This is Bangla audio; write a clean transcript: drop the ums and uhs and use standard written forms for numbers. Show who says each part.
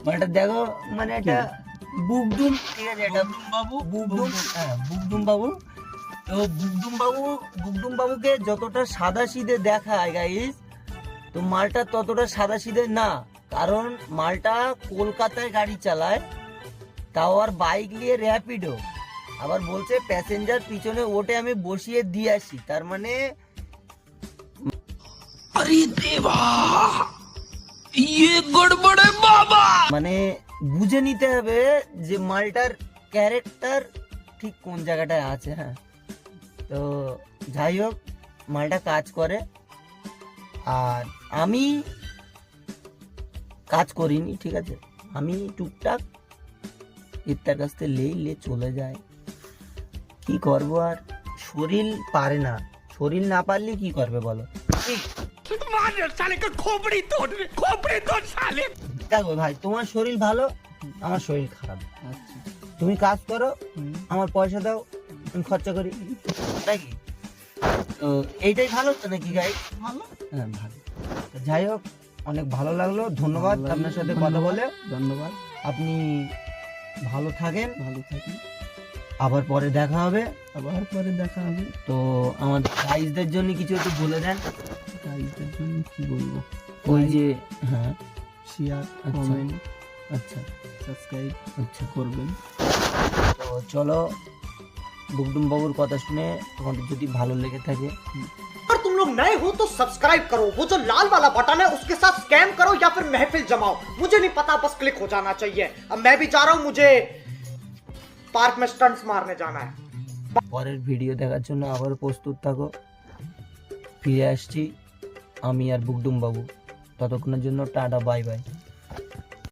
Speaker 1: মালটা দেখো, মানে এটা বুকডুম, ঠিক আছে, এটা বুকডুম, হ্যাঁ বুকডুম বাবু। তো বুকডুম বাবুকে যতটা সাদা সিধে দেখায় গাইস, তো মালটা ততটা সাদা সিধে না। কারণ মালটা কলকাতায় গাড়ি চালায়, তাও আর বাইক নিয়ে র্যাপিডো। আবার বলছে প্যাসেঞ্জার পিছনে ওঠে আমি বসিয়ে দিয়ে আসি, তার মানে
Speaker 2: अरे देवा ये गड़बड़ है बाबा।
Speaker 1: মানে বুঝে নিতে হবে যে মালটার ক্যারেক্টার ঠিক কোন জায়গাটায় আছে। হ্যাঁ, তো যাই হোক, মালটা কাজ করে, আর আমি কাজ করিনি, ঠিক আছে। আমি টুকটাক ইত্যার কাছ থেকে লে চলে যায়, কি করবো আর, শরীর পারে না। শরীর না পারলে কি করবে বলো। দেখো ভাই, তোমার শরীর ভালো, আমার শরীর খারাপ।
Speaker 3: আচ্ছা,
Speaker 1: তুমি কাজ করো, আমার পয়সা দাও, আমি খরচা করি, নাকি? তো এইটাই ভালো তো নাকি গাই?
Speaker 3: ভালো।
Speaker 1: হ্যাঁ ভালো। তো যাই হোক, অনেক ভালো লাগলো, ধন্যবাদ আপনার সাথে কথা বলে।
Speaker 3: ধন্যবাদ।
Speaker 1: আপনি ভালো থাকেন,
Speaker 3: ভালো থাকি,
Speaker 1: আবার পরে দেখা হবে।
Speaker 3: আবার পরে দেখা হবে।
Speaker 1: তো আমাদের গাইজদের জন্য কিছু একটু বলে দেন।
Speaker 3: গাইজদের জন্য কি বলবো?
Speaker 1: ওই যে, হ্যাঁ,
Speaker 3: শেয়ার,
Speaker 1: আচ্ছা।
Speaker 3: কমেন্ট,
Speaker 1: আচ্ছা
Speaker 3: সাবস্ক্রাইব
Speaker 1: আচ্ছা
Speaker 3: করবেন।
Speaker 1: তো চলো, বুকডুম বাবুর কথা শুনে তোমাদের যদি ভালো লেগে থাকে,
Speaker 4: अगर तुम लोग नए हो तो सब्सक्राइब करो, वो जो लाल वाला बटन है उसके साथ स्कैम करो या फिर महफिल जमाओ, मुझे नहीं पता, बस क्लिक हो जाना चाहिए। अब मैं भी जा रहा हूं, मुझे पार्क में स्टंट्स मारने जाना है।
Speaker 1: পরের ভিডিও দেখার জন্য আবার প্রস্তুত থাকো। ফিরে আসছি আমি আর বুকডুম বাবু, ততক্ষণের জন্য টাটা, বাই বাই।